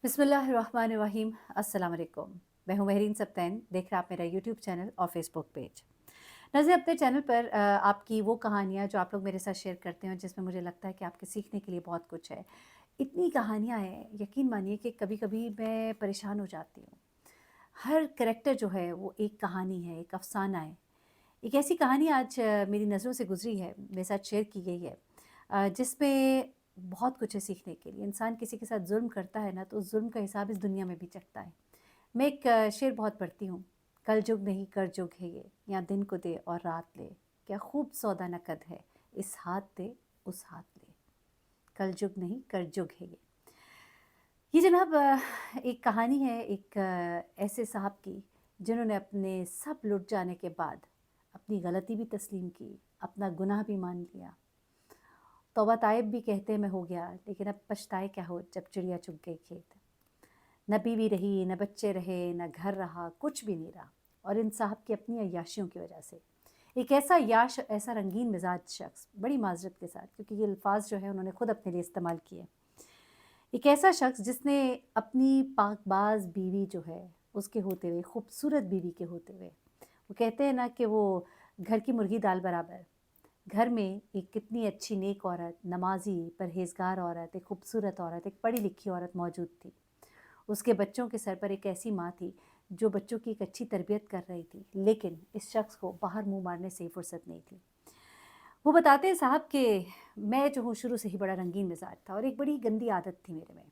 बिस्मिल्लाहिर्रहमानिर्रहीम। अस्सलाम वालेकुम। मैं हूं महरीन सब्तैन। देख रहे आप मेरा यूट्यूब चैनल और फेसबुक पेज। नज़र अपने चैनल पर आपकी वो कहानियाँ जो आप लोग मेरे साथ शेयर करते हैं जिसमें मुझे लगता है कि आपके सीखने के लिए बहुत कुछ है। इतनी कहानियाँ हैं, यकीन मानिए कि कभी-कभी मैं परेशान हो जाती हूँ। हर कैरेक्टर जो है वो एक कहानी है, एक अफ़साना है। एक ऐसी कहानी आज मेरी नज़रों से गुज़री है, मेरे साथ शेयर की गई है, जिसमें बहुत कुछ है सीखने के लिए। इंसान किसी के साथ ज़ुल्म करता है ना, तो उस ज़ुल्म का हिसाब इस दुनिया में भी चखता है। मैं एक शेर बहुत पढ़ती हूँ, कल जुग नहीं कर जुग है ये, या दिन को दे और रात ले, क्या खूब सौदा नकद है, इस हाथ दे उस हाथ ले, कल जुग नहीं कर जुग है ये। ये जनाब एक कहानी है एक ऐसे साहब की जिन्होंने अपने सब लुट जाने के बाद अपनी गलती भी तस्लीम की, अपना गुनाह भी मान लिया। तौबा ताइब भी कहते मैं हो गया, लेकिन अब पछताए क्या हो जब चिड़िया चुग गई खेत। न बीवी रही, न बच्चे रहे, न घर रहा, कुछ भी नहीं रहा। और इन साहब की अपनी अय्याशियों की वजह से एक ऐसा याश, ऐसा रंगीन मिजाज शख्स, बड़ी माजरत के साथ, क्योंकि ये अल्फाज जो है उन्होंने खुद अपने लिए इस्तेमाल किए। एक ऐसा शख्स जिसने अपनी पाकबाज बीवी जो है उसके होते हुए, खूबसूरत बीवी के होते हुए, वो कहते हैं ना कि वो घर की मुर्गी दाल बराबर, घर में एक कितनी अच्छी नेक औरत, नमाजी, परहेज़गार औरत, एक खूबसूरत औरत, एक पढ़ी लिखी औरत मौजूद थी। उसके बच्चों के सर पर एक ऐसी माँ थी जो बच्चों की एक अच्छी तरबियत कर रही थी, लेकिन इस शख्स को बाहर मुँह मारने से फुर्सत नहीं थी। वो बताते हैं साहब कि मैं जो हूँ शुरू से ही बड़ा रंगीन मिजाज था और एक बड़ी गंदी आदत थी मेरे में।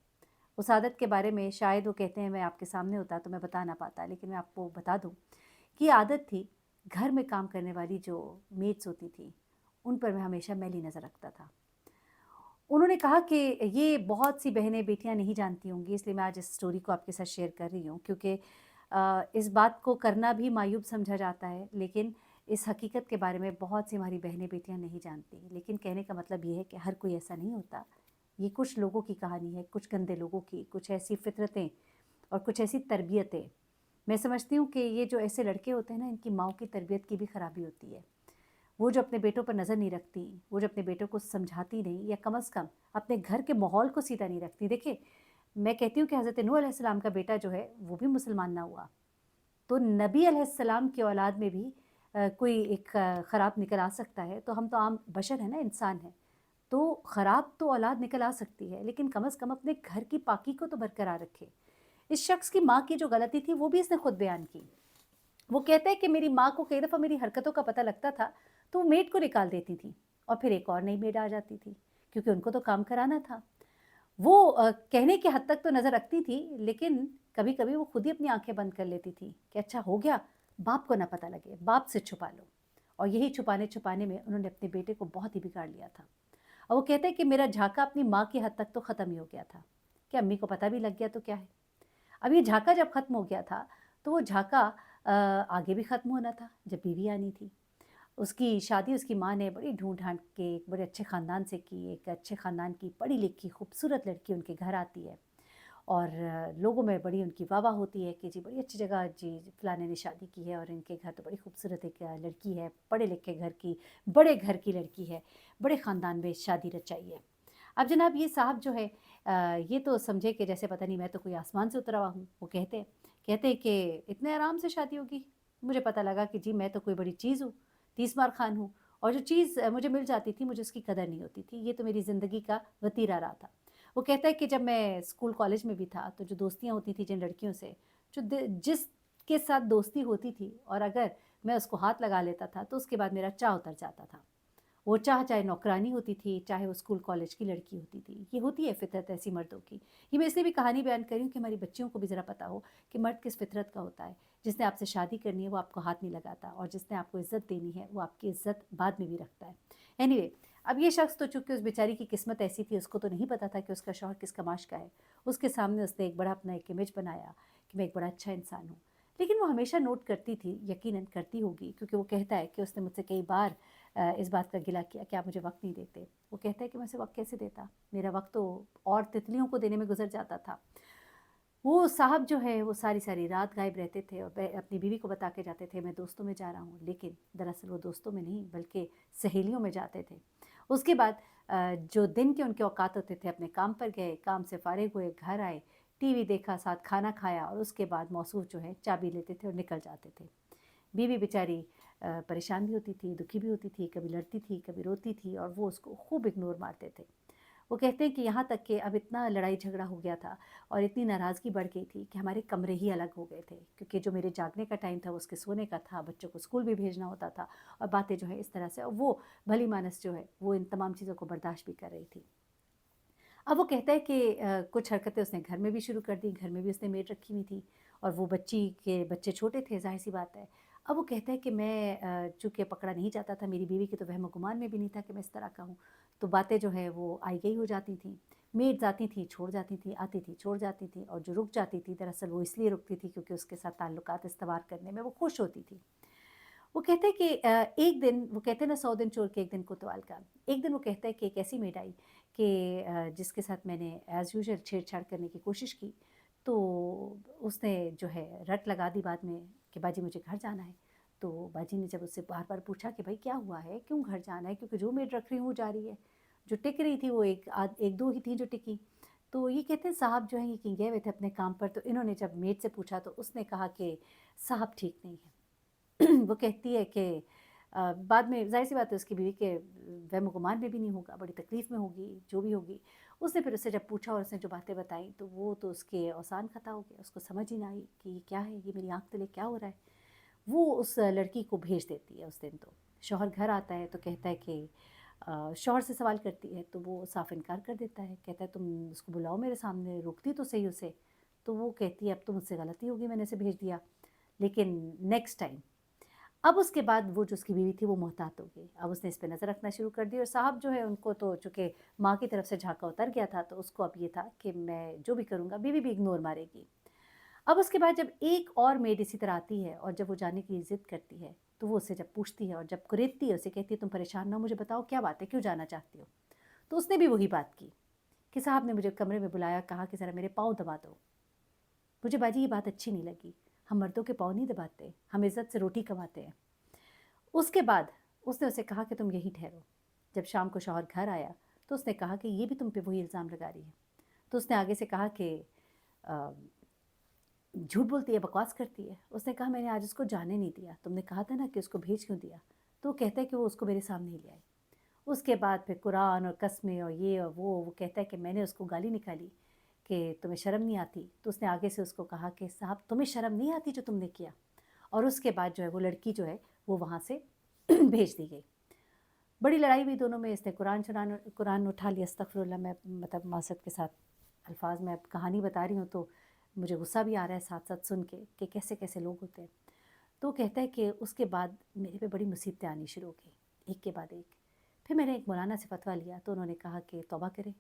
उस आदत के बारे में शायद वो कहते हैं मैं आपके सामने होता तो मैं बता ना पाता, लेकिन मैं आपको बता दूँ कि ये आदत थी, घर में काम करने वाली जो मेड्स होती थी, उन पर मैं हमेशा मैली नज़र रखता था। उन्होंने कहा कि ये बहुत सी बहनें बेटियां नहीं जानती होंगी, इसलिए मैं आज इस स्टोरी को आपके साथ शेयर कर रही हूँ, क्योंकि इस बात को करना भी मायूब समझा जाता है, लेकिन इस हकीकत के बारे में बहुत सी हमारी बहनें बेटियां नहीं जानती। लेकिन कहने का मतलब ये है कि हर कोई ऐसा नहीं होता। ये कुछ लोगों की कहानी है, कुछ गंदे लोगों की, कुछ ऐसी फितरतें और कुछ ऐसी तरबियतें। मैं समझती हूँ कि ये जो ऐसे लड़के होते हैं ना, इनकी माँओं की तरबियत की भी ख़राबी होती है। वो जो अपने बेटों पर नज़र नहीं रखती, वो जो अपने बेटों को समझाती नहीं, या कम से कम अपने घर के माहौल को सीधा नहीं रखती। देखिए, मैं कहती हूँ कि हज़रत नूह अलैहिस्सलाम का बेटा जो है वो भी मुसलमान ना हुआ, तो नबी अलैहिस्सलाम की औलाद में भी कोई एक ख़राब निकल आ सकता है। तो हम तो आम बशर हैं ना, इंसान हैं, तो ख़राब तो औलाद निकल आ सकती है, लेकिन कम से कम अपने घर की पाकी को तो बरकरार रखे। इस शख्स की माँ की जो गलती थी वो भी इसने खुद बयान की। वो कहता है कि मेरी माँ को कई दफ़ा मेरी हरकतों का पता लगता था, तो वो मेड को निकाल देती थी और फिर एक और नई मेड आ जाती थी, क्योंकि उनको तो काम कराना था। वो कहने की हद तक तो नज़र रखती थी, लेकिन कभी-कभी वो खुद ही अपनी आँखें बंद कर लेती थी कि अच्छा हो गया, बाप को ना पता लगे, बाप से छुपा लो। और यही छुपाने-छुपाने में उन्होंने अपने बेटे को बहुत ही बिगाड़ लिया था। और वो कहते हैं कि मेरा झाँका अपनी माँ की हद तक तो ख़त्म ही हो गया था, कि अम्मी को पता भी लग गया तो क्या है। अब ये झाँका जब ख़त्म हो गया था, तो वो झाँका आगे भी ख़त्म होना था, जब बीवी आनी थी। उसकी शादी उसकी माँ ने बड़ी ढूँढ-ढाँड के एक बड़े अच्छे ख़ानदान से की, एक अच्छे ख़ानदान की पढ़ी-लिखी खूबसूरत लड़की उनके घर आती है, और लोगों में बड़ी उनकी वाह-वाह होती है कि जी बड़ी अच्छी जगह जी फलाने ने शादी की है, और इनके घर तो बड़ी खूबसूरत एक लड़की है, पढ़े-लिखे घर की, बड़े घर की लड़की है, बड़े ख़ानदान में शादी रचाई है। अब जनाब ये साहब जो है ये तो समझे कि जैसे पता नहीं मैं तो कोई आसमान से उतरा हुआ हूँ। वो कहते हैं कि इतने आराम से शादी होगी। मुझे पता लगा कि जी मैं तो कोई बड़ी चीज़ हूँ, तीस मार खान हूँ, और जो चीज़ मुझे मिल जाती थी मुझे उसकी कदर नहीं होती थी। ये तो मेरी ज़िंदगी का वतीरा रहा था। वो कहता है कि जब मैं स्कूल कॉलेज में भी था तो जो दोस्तियाँ होती थी जिन लड़कियों से, जो जिसके साथ दोस्ती होती थी, और अगर मैं उसको हाथ लगा लेता था तो उसके बाद मेरा चाव उतर जाता था। वो चाहे नौकरानी होती थी, चाहे वो स्कूल कॉलेज की लड़की होती थी। ये होती है फ़ितरत ऐसी मर्दों की। ये मैं इसलिए भी कहानी बयान कर रही हूँ कि हमारी बच्चियों को भी ज़रा पता हो कि मर्द किस फ़ितरत का होता है। जिसने आपसे शादी करनी है वो आपको हाथ नहीं लगाता, और जिसने आपको इज़्ज़त देनी है वो आपकी इज़्ज़त बाद में भी रखता है। एनीवे, अब ये शख्स तो चूँकि उस बेचारी की किस्मत ऐसी थी, उसको तो नहीं पता था कि उसका शौहर किस कमाश का है। उसके सामने उसने एक बड़ा अपना एक इमेज बनाया कि मैं एक बड़ा अच्छा इंसान हूँ। लेकिन वो हमेशा नोट करती थी, यकीनन करती होगी, क्योंकि वो कहता है कि उसने मुझसे कई बार इस बात का गिला किया कि आप मुझे वक़्त नहीं देते। वो कहता है कि मैं उसे वक़्त कैसे देता? मेरा वक़्त तो और तितलियों को देने में गुज़र जाता था। वो साहब जो है वो सारी-सारी रात गायब रहते थे और अपनी बीवी को बता के जाते थे मैं दोस्तों में जा रहा हूँ, लेकिन दरअसल वो दोस्तों में नहीं बल्कि सहेलियों में जाते थे। उसके बाद जो दिन के उनके औकात होते थे, अपने काम पर गए, काम से फ़ारिग हुए, घर आए, टीवी देखा, साथ खाना खाया और उसके बाद मौसूफ जो है चाबी लेते थे और निकल जाते थे। बीवी बेचारी परेशान भी होती थी, दुखी भी होती थी, कभी लड़ती थी, कभी रोती थी और वो उसको खूब इग्नोर मारते थे। वो कहते हैं कि यहाँ तक कि अब इतना लड़ाई झगड़ा हो गया था और इतनी नाराज़गी बढ़ गई थी कि हमारे कमरे ही अलग हो गए थे, क्योंकि जो मेरे जागने का टाइम था वो उसके सोने का था, बच्चों को स्कूल भी भेजना होता था और बातें जो है इस तरह से, और वो भली मानस जो है वो इन तमाम चीज़ों को बर्दाश्त भी कर रही थी। अब वो कहता है कि कुछ हरकतें उसने घर में भी शुरू कर दी, घर में भी उसने मेड रखी हुई थी और वो बच्चे छोटे थे, ज़ाहिर-सी बात है। अब वो कहता है कि मैं चूँकि पकड़ा नहीं जाता था, मेरी बीवी के तो वहम-ओ-गुमान में भी नहीं था कि मैं इस तरह का हूँ, तो बातें जो है वो आई-गई हो जाती थीं। मेड्स आती थीं, छोड़ जाती थीं, आती थीं, छोड़ जाती थीं, और जो रुक जाती थी दरअसल वो इसलिए रुकती थी क्योंकि उसके साथ ताल्लुकात इस्तवार करने में वो खुश होती थी। वो कहते हैं कि एक दिन, वो कहते हैं ना 100 दिन चोर के एक दिन कोतवाल का। एक दिन वो कहता है कि एक ऐसी मेड आई कि जिसके साथ मैंने एज़ यूजुअल छेड़छाड़ करने की कोशिश की, तो उसने जो है रट लगा दी बाद में कि बाजी मुझे घर जाना है। तो बाजी ने जब उससे बार-बार पूछा कि भाई क्या हुआ है? क्यों घर जाना है? क्योंकि जो मेड रख रही हूँ वो जा रही है। जो टिक रही थी वो 1-2 ही थी जो टिकी। तो ये कहते हैं साहब जो हैं ये कहीं गए हुए थे अपने काम पर, तो इन्होंने जब मेड से पूछा तो उसने कहा कि साहब ठीक नहीं है। वो कहती है कि बाद में ज़ाहिर-सी बात है उसकी बीवी के वहम-ओ-गुमान में भी नहीं होगा, बड़ी तकलीफ़ में होगी, जो भी होगी। उसने फिर उससे जब पूछा और उसने जो बातें बताई तो वो तो उसके औसान ख़ता हो गया, उसको समझ ही ना आई कि ये क्या है, ये मेरी आँख तले क्या हो रहा है। वो उस लड़की को भेज देती है उस दिन तो। शौहर घर आता है तो कहता है कि शौहर से सवाल करती है तो वो साफ़ इनकार कर देता है, कहता है तुम उसको बुलाओ मेरे सामने, रोकती तो सही उसे। तो वो कहती है अब तो मुझसे गलती हो गई, मैंने उसे भेज दिया, लेकिन नेक्स्ट टाइम। अब उसके बाद वो जो उसकी बीवी थी वो मोहतात हो गई। अब उसने इस पे नज़र रखना शुरू कर दी और साहब जो है उनको तो चूँकि माँ की तरफ से झाँका उतर गया था तो उसको अब ये था कि मैं जो भी करूँगा बीवी भी इग्नोर मारेगी। अब उसके बाद जब एक और मेड इसी तरह आती है और जब वो जाने की ज़िद करती है, तो वो उससे जब पूछती है और जब कुरेदती है, उसे कहती है तुम परेशान ना हो, मुझे बताओ क्या बात है, क्यों जाना चाहती हो? तो उसने भी वही बात की कि साहब ने मुझे कमरे में बुलाया, कहा कि ज़रा मेरे पाँव दबा दो। मुझे बाजी ये बात अच्छी नहीं लगी। हम मर्दों के पाँव नहीं दबाते, हम इज़्ज़त से रोटी कमाते हैं। उसके बाद उसने उसे कहा कि तुम यहीं ठहरो। जब शाम को शौहर घर आया तो उसने कहा कि ये भी तुम पे वही इल्ज़ाम लगा रही है। तो उसने आगे से कहा कि अ, झूठ बोलती है, बकवास करती है। उसने कहा मैंने आज उसको जाने नहीं दिया, तुमने कहा था ना कि उसको भेज क्यों दिया? तो वो कहता है कि वो उसको मेरे सामने ही ले आई। उसके बाद फिर कुरान और कस्में और ये और वो कहता है कि मैंने उसको गाली निकाली कि तुम्हें शर्म नहीं आती। तो उसने आगे से उसको कहा कि साहब तुम्हें शर्म नहीं आती जो तुमने किया? और उसके बाद जो है वो लड़की जो है वो वहाँ से भेज दी गई। बड़ी लड़ाई हुई दोनों में, इसने कुरान उठा लिया, अस्तग़फ़िरुल्लाह, मैं मतलब मासत के साथ अल्फाज में अब कहानी बता रही हूँ तो मुझे गुस्सा भी आ रहा है साथ-साथ सुन के कि कैसे-कैसे लोग होते हैं। तो कहता है कि उसके बाद मेरे पे बड़ी मुसीबतें आनी शुरू हो गई, एक के बाद एक। फिर मैंने एक मौलाना से फ़तवा लिया तो उन्होंने कहा कि तौबा करें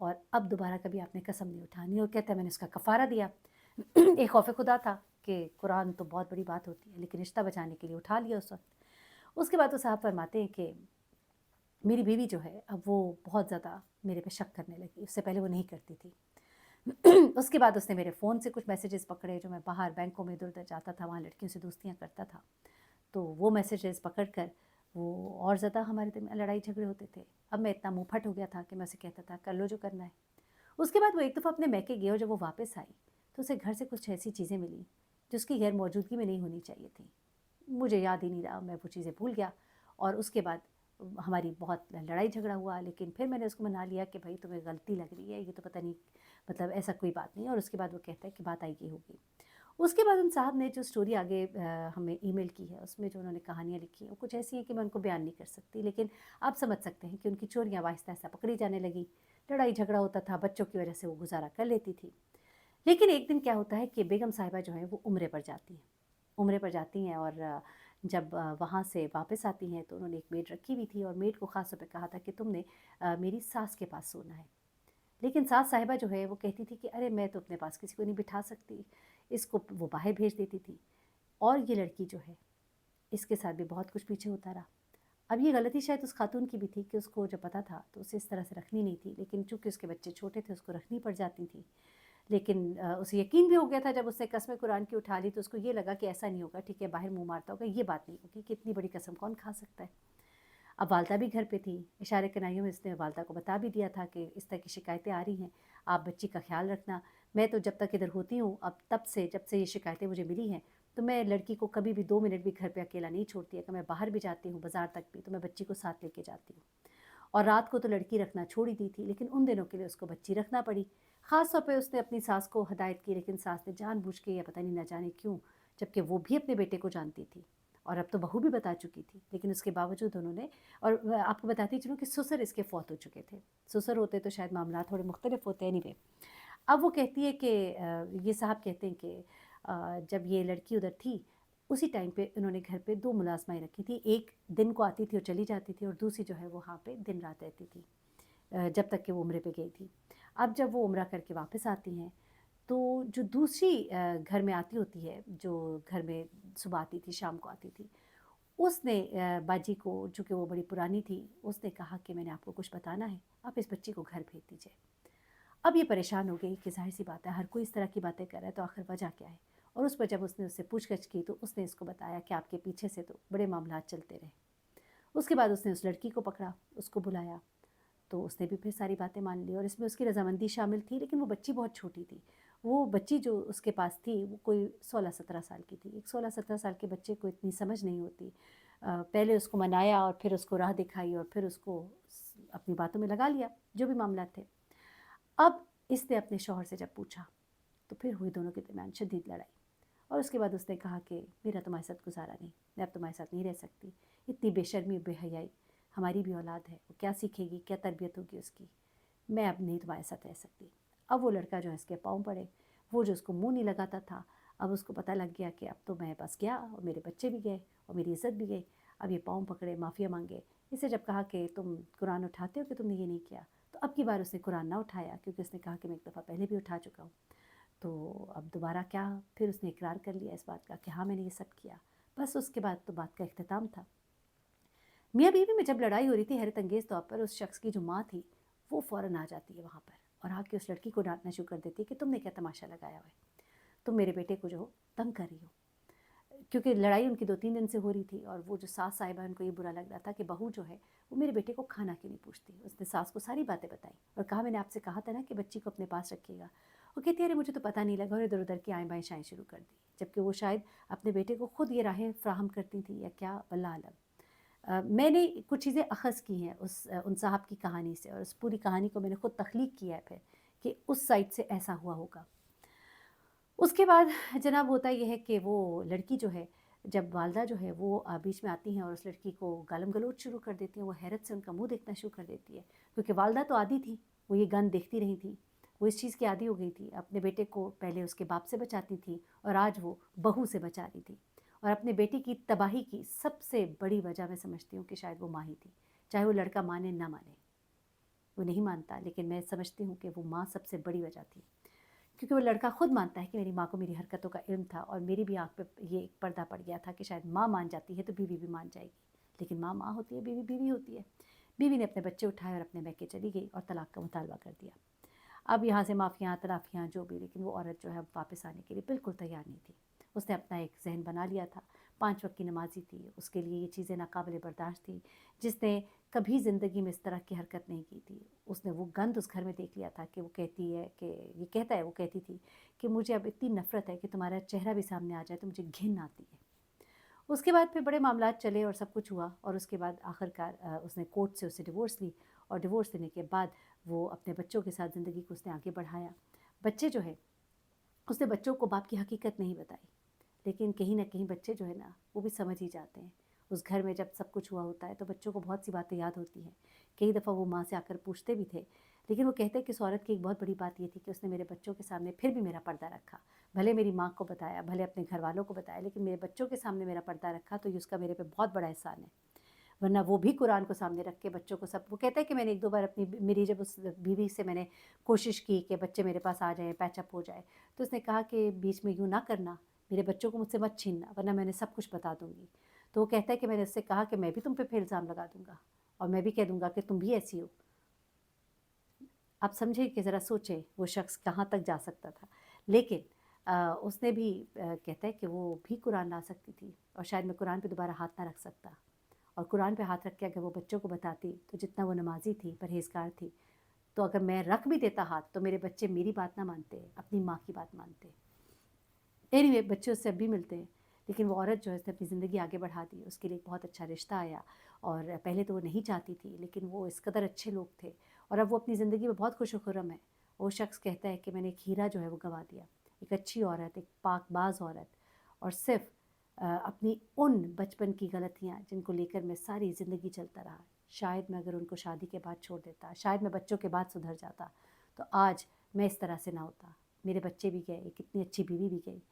और अब दोबारा कभी आपने कसम नहीं उठानी, और कहता है मैंने उसका कफ़ारा दिया। एक खौफ़े खुदा था कि कुरान तो बहुत बड़ी बात होती है, लेकिन रिश्ता बचाने के लिए उठा लिया उस वक़्त। उसके बाद तो साहब फरमाते हैं कि मेरी बीवी जो है अब वो बहुत ज़्यादा मेरे पे शक करने लगी, उससे पहले वो नहीं करती थी। उसके बाद उसने मेरे फ़ोन से कुछ मैसेजेस पकड़े, जो मैं बाहर बैंकों में इधर-उधर जाता था, वहाँ लड़कियों से दोस्तियाँ करता था। तो वो मैसेजेस पकड़ कर वो और ज़्यादा हमारे दरमियान लड़ाई झगड़े होते थे। अब मैं इतना मुँहफट हो गया था कि मैं उसे कहता था कर लो जो करना है। उसके बाद वो एक दफ़ा अपने मैके गई और जब वो वापस आई, तो उसे घर से कुछ ऐसी चीज़ें मिली, जो उसकी गैर मौजूदगी में नहीं होनी चाहिए थी। मुझे याद ही नहीं रहा, मैं वो चीज़ें भूल गया और उसके बाद हमारी बहुत लड़ाई झगड़ा हुआ, लेकिन फिर मैंने उसको मना लिया कि भाई तुम्हें गलती लग रही है, ये तो पता नहीं, मतलब ऐसा कोई बात नहीं है, और उसके बाद वो कहता है कि बात आएगी होगी। उसके बाद उन साहब ने जो स्टोरी आगे हमें ईमेल की है, उसमें जो उन्होंने कहानियाँ लिखी हैं वो कुछ ऐसी हैं कि मैं उनको बयान नहीं कर सकती, लेकिन आप समझ सकते हैं कि उनकी चोरियाँ आहिस्ता-आहिस्ता पकड़ी जाने लगी। लड़ाई झगड़ा होता था, बच्चों की वजह से वो गुज़ारा कर लेती थी। लेकिन एक दिन क्या होता है कि बेगम साहिबा जो हैं वो उम्रे पर जाती हैं। उम्रे पर जाती हैं और जब वहाँ से वापस आती हैं तो उन्होंने एक मेड रखी हुई थी और मेड को ख़ास तौर पे कहा था कि तुमने मेरी सास के पास सोना है। लेकिन सास साहिबा जो है वो कहती थी कि अरे मैं तो अपने पास किसी को नहीं बिठा सकती, इसको वो बाहर भेज देती थी। और ये लड़की जो है इसके साथ भी बहुत कुछ पीछे होता रहा। अब ये गलती शायद उस खातून की भी थी कि उसको जब पता था तो उसे इस तरह से रखनी नहीं थी, लेकिन चूँकि उसके बच्चे छोटे थे उसको रखनी पड़ जाती थी। लेकिन उसे यकीन भी हो गया था जब उसने कसमें कुरान की उठा ली तो उसको ये लगा कि ऐसा नहीं होगा, ठीक है बाहर मुँह मारता होगा, ये बात नहीं होगी कि इतनी बड़ी कसम कौन खा सकता है। अब वालदा भी घर पे थी, इशारे कनाइयों में इसने वालदा को बता भी दिया था कि इस तरह की शिकायतें आ रही हैं, आप बच्ची का ख़्याल रखना। मैं तो जब तक इधर होती हूँ, अब तब से जब से ये शिकायतें मुझे मिली हैं, तो मैं लड़की को कभी भी 2 मिनट भी घर पे अकेला नहीं छोड़ती। अगर मैं बाहर भी जाती हूँ, बाज़ार तक भी, तो मैं बच्ची को साथ लेके जाती हूँ। और रात को तो लड़की रखना छोड़ ही दी थी, लेकिन उन दिनों के लिए उसको बच्ची रखना पड़ी। ख़ास तौर पे उसने अपनी सास को हदायत की, लेकिन सास ने जानबूझ के या पता नहीं ना जाने क्यों, जबकि वो भी अपने बेटे को जानती थी और अब तो बहू भी बता चुकी थी, लेकिन उसके बावजूद उन्होंने, और आपको बताती चलूँ कि ससुर इसके फौत हो चुके थे। ससुर होते तो शायद मामला थोड़े मुख्तलिफ होते। एनीवे, अब वो कहती है कि ये साहब कहते हैं कि जब ये लड़की उधर थी, उसी टाइम पे उन्होंने घर पे 2 मुलाज़माएँ रखी थी। एक दिन को आती थी और चली जाती थी, और दूसरी जो है वो वहाँ पे दिन रात रहती थी, जब तक कि वो उम्रे पे गई थी। अब जब वो उम्रा करके वापस आती हैं, तो जो दूसरी घर में आती होती है, जो घर में सुबह आती थी, शाम को आती थी, उसने बाजी को, चूँकि वो बड़ी पुरानी थी, उसने कहा कि मैंने आपको कुछ बताना है, आप इस बच्ची को घर भेज दीजिए। अब ये परेशान हो गई कि ज़ाहिर-सी बात है, हर कोई इस तरह की बातें कर रहा है, तो आखिर वजह क्या है? और उस पर जब उसने उससे पूछगछ की, तो उसने इसको बताया कि आपके पीछे से तो बड़े मामलात चलते रहे। उसके बाद उसने उस लड़की को पकड़ा, उसको बुलाया, तो उसने भी फिर सारी बातें मान ली और इसमें उसकी रज़ामंदी शामिल थी, लेकिन वो बच्ची बहुत छोटी थी। वो बच्ची जो उसके पास थी, वो कोई 16-17 साल की थी। एक 16-17 साल के बच्चे को इतनी समझ नहीं होती। पहले उसको मनाया और फिर उसको राह दिखाई और फिर उसको अपनी बातों में लगा लिया, जो भी मामला थे। अब इसने अपने शौहर से जब पूछा, तो फिर हुई दोनों के दरमियान शदीद लड़ाई, और उसके बाद उसने कहा कि मेरा तुम्हारे साथ गुजारा नहीं, मैं अब तुम्हारे साथ नहीं रह सकती। इतनी बेशर्मी बेहयाई, हमारी भी औलाद है, वो क्या सीखेगी, क्या तरबियत होगी उसकी, मैं अब नहीं तुम्हारे साथ रह सकती। अब वो लड़का जो है इसके पाँव पड़े, वो जो उसको मुँह नहीं लगाता था, अब उसको पता लग गया कि अब तो मैं बस गया और मेरे बच्चे भी गए और मेरी इज़्ज़त भी गई। अब ये पाँव पकड़े, माफ़िया मांगे। इससे जब कहा कि तुम कुरान उठाते हो कि तुमने ये नहीं किया, तो अब की बार उसने कुरान ना उठाया, क्योंकि उसने कहा कि मैं एक दफ़ा पहले भी उठा चुका हूँ। तो अब दोबारा क्या, फिर उसने इकरार कर लिया इस बात का कि हाँ मैंने ये सब किया। बस उसके बाद तो बात का इख्तिताम था। मियाँ बीवी में जब लड़ाई हो रही थी, हैरत अंगेज़ तौर पर उस शख्स की जो माँ थी, वो फ़ौरन आ जाती है वहाँ पर और आके उस लड़की को डांटना शुरू कर देती है कि तुमने क्या तमाशा लगाया हुआ है, तुम मेरे बेटे को जो हो तंग कर रही हो। क्योंकि लड़ाई उनकी 2-3 दिन से हो रही थी और वो जो सास साहिबा है, उनको ये बुरा लग रहा था कि बहू जो है वो मेरे बेटे को खाना क्यों नहीं पूछती। उसने सास को सारी बातें बताई और कहा मैंने आपसे कहा था ना कि बच्ची को अपने पास रखिएगा। वो कहती है अरे मुझे तो पता नहीं लगा, और इधर उधर की आएँ बाएँ शाएँ शुरू कर दी, जबकि वो शायद अपने बेटे को खुद ये राहें फ्राहम करती थी या क्या, वल्लाह आलम। मैंने कुछ चीज़ें अख़ज़ की हैं उन साहब की कहानी से, और उस पूरी कहानी को मैंने खुद तख्लीक किया है फिर कि उस साइड से ऐसा हुआ होगा। उसके बाद जनाब होता ये है कि वो लड़की जो है, जब वालदा जो है वो बीच में आती हैं और उस लड़की को गालम गलोच शुरू कर देती हैं, वो हैरत से उनका मुंह देखना शुरू कर देती है, क्योंकि वालदा तो आदी थी, वो ये गन देखती रही थी, वो इस चीज़ की आदी हो गई थी, अपने बेटे को पहले उसके बाप से बचाती थी और आज वो बहू से बचा रही थी। और अपने बेटी की तबाही की सबसे बड़ी वजह मैं समझती हूँ कि शायद वो माँ ही थी, चाहे वो लड़का माने ना माने, वो नहीं मानता, लेकिन मैं समझती हूँ कि वो माँ सबसे बड़ी वजह थी, क्योंकि वो लड़का खुद मानता है कि मेरी माँ को मेरी हरकतों का इल्म था और मेरी भी आँख पे ये एक पर्दा पड़ गया था कि शायद माँ मान जाती है तो बीवी भी मान जाएगी, लेकिन माँ माँ होती है, बीवी बीवी होती है। बीवी ने अपने बच्चे उठाए और अपने मैके चली गई और तलाक का मुतालबा कर दिया। अब यहाँ से माफ़ियाँ तलाफ़ियाँ जो भी, लेकिन वो औरत जो है अब वापस आने के लिए बिल्कुल तैयार नहीं थी। उसने अपना एक ज़हन बना लिया था, 5 वक़्त की नमाज़ी थी, उसके लिए ये चीज़ें नाक़ाबिल बर्दाश्त थी, जिसने कभी ज़िंदगी में इस तरह की हरकत नहीं की थी। उसने वो गंद उस घर में देख लिया था कि वो कहती है कि ये कहता है, वो कहती थी कि मुझे अब इतनी नफ़रत है कि तुम्हारा चेहरा भी सामने आ जाए तो मुझे घिन आती है। उसके बाद फिर बड़े मामलात चले और सब कुछ हुआ, और उसके बाद आखिरकार उसने कोर्ट से उसे डिवोर्स ली, और डिवोर्स लेने के बाद वो अपने बच्चों के साथ ज़िंदगी को उसने आगे बढ़ाया। बच्चे जो है, उसने बच्चों को बाप की हकीकत नहीं बताई, लेकिन कहीं न कहीं बच्चे जो है ना, वो भी समझ ही जाते हैं। उस घर में जब सब कुछ हुआ होता है तो बच्चों को बहुत सी बातें याद होती हैं। कई दफ़ा वो माँ से आकर पूछते भी थे, लेकिन वो कहते हैं कि उस औरत की एक बहुत बड़ी बात ये थी कि उसने मेरे बच्चों के सामने फिर भी मेरा पर्दा रखा। भले मेरी माँ को बताया, भले अपने घरवालों को बताया, लेकिन मेरे बच्चों के सामने मेरा पर्दा रखा, तो ये उसका मेरे पे बहुत बड़ा एहसान है। वरना वो भी कुरान को सामने रख के बच्चों को सब, वो कहता है कि मैंने 1-2 बार अपनी मेरी जब उस बीवी से मैंने कोशिश की कि बच्चे मेरे पास आ जाएँ, पैचअप हो जाए, तो उसने कहा कि बीच में यूँ ना करना, मेरे बच्चों को मुझसे मत छीनना, वरना मैंने सब कुछ बता दूँगी। तो वो कहता है कि मैंने उससे कहा कि मैं भी तुम पे फिर इल्ज़ाम लगा दूँगा और मैं भी कह दूँगा कि तुम भी ऐसी हो। आप समझे कि ज़रा सोचें वो शख़्स कहाँ तक जा सकता था। लेकिन उसने भी कहता है कि वो भी कुरान ला सकती थी और शायद मैं कुरान पे दोबारा हाथ ना रख सकता, और कुरान पे हाथ रख के अगर वो बच्चों को बताती, तो जितना वो नमाज़ी थी, परहेज़गार थी, तो अगर मैं रख भी देता हाथ तो मेरे बच्चे मेरी बात ना मानते, अपनी माँ की बात मानते। एनीवे बच्चे उससे अब भी मिलते हैं, लेकिन वो औरत जो है उसने अपनी ज़िंदगी आगे बढ़ा दी, उसके लिए एक बहुत अच्छा रिश्ता आया। और पहले तो वो नहीं चाहती थी, लेकिन वो इस कदर अच्छे लोग थे और अब वो अपनी ज़िंदगी में बहुत खुश खुर्रम है। वो शख्स कहता है कि मैंने एक हीरा जो है वो गंवा दिया, एक अच्छी औरत, एक पाकबाज औरत, और सिर्फ अपनी उन बचपन की गलतियाँ जिनको लेकर मैं सारी ज़िंदगी चलता रहा। शायद मैं अगर उनको शादी के बाद छोड़ देता, शायद मैं बच्चों के बाद सुधर जाता, तो आज मैं इस तरह से ना होता। मेरे बच्चे भी गए, एक इतनी अच्छी बीवी भी गई,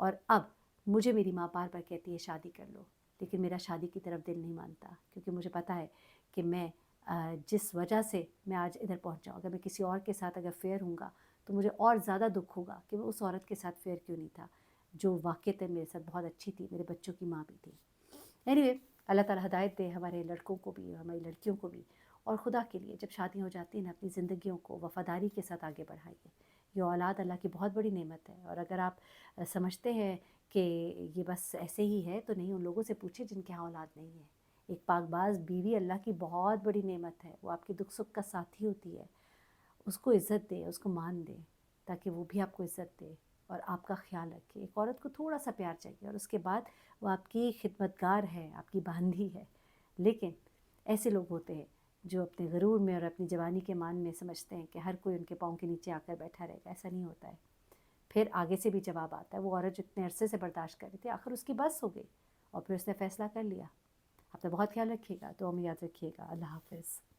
और अब मुझे मेरी माँ बार बार कहती है शादी कर लो, लेकिन मेरा शादी की तरफ दिल नहीं मानता, क्योंकि मुझे पता है कि मैं जिस वजह से मैं आज इधर पहुँचा, अगर मैं किसी और के साथ अगर फेयर हूँगा तो मुझे और ज़्यादा दुख होगा कि मैं उस औरत के साथ फेयर क्यों नहीं था, जो वाक़ईतन मेरे साथ बहुत अच्छी थी, मेरे बच्चों की माँ भी थी। एनीवे, अल्लाह ताला हिदायत दे हमारे लड़कों को भी, हमारी लड़कियों को भी। और खुदा के लिए जब शादी हो जाती है ना, अपनी ज़िंदगियों को वफ़ादारी के साथ आगे बढ़ाइए। ये औलाद अल्लाह की बहुत बड़ी नेमत है, और अगर आप समझते हैं कि ये बस ऐसे ही है, तो नहीं, उन लोगों से पूछिए जिनके यहाँ औलाद नहीं है। एक पाकबाज़ बीवी अल्लाह की बहुत बड़ी नेमत है, वो आपके दुख सुख का साथी होती है। उसको इज़्ज़त दें, उसको मान दें, ताकि वो भी आपको इज़्ज़त दे और आपका ख़्याल रखे। एक औरत को थोड़ा-सा प्यार चाहिए और उसके बाद वो आपकी खिदमतगार है, आपकी बांधी है। लेकिन ऐसे लोग होते हैं जो अपने गुरूर में और अपनी जवानी के मान में समझते हैं कि हर कोई उनके पाँव के नीचे आकर बैठा रहेगा। ऐसा नहीं होता है। फिर आगे से भी जवाब आता है। वो औरत जो इतने अरसे से बर्दाश्त कर रही थी, आखिर उसकी बस हो गई और फिर उसने फ़ैसला कर लिया। अपना बहुत ख्याल रखिएगा, दुआ में याद रखिएगा। अल्लाह हाफ़िज़।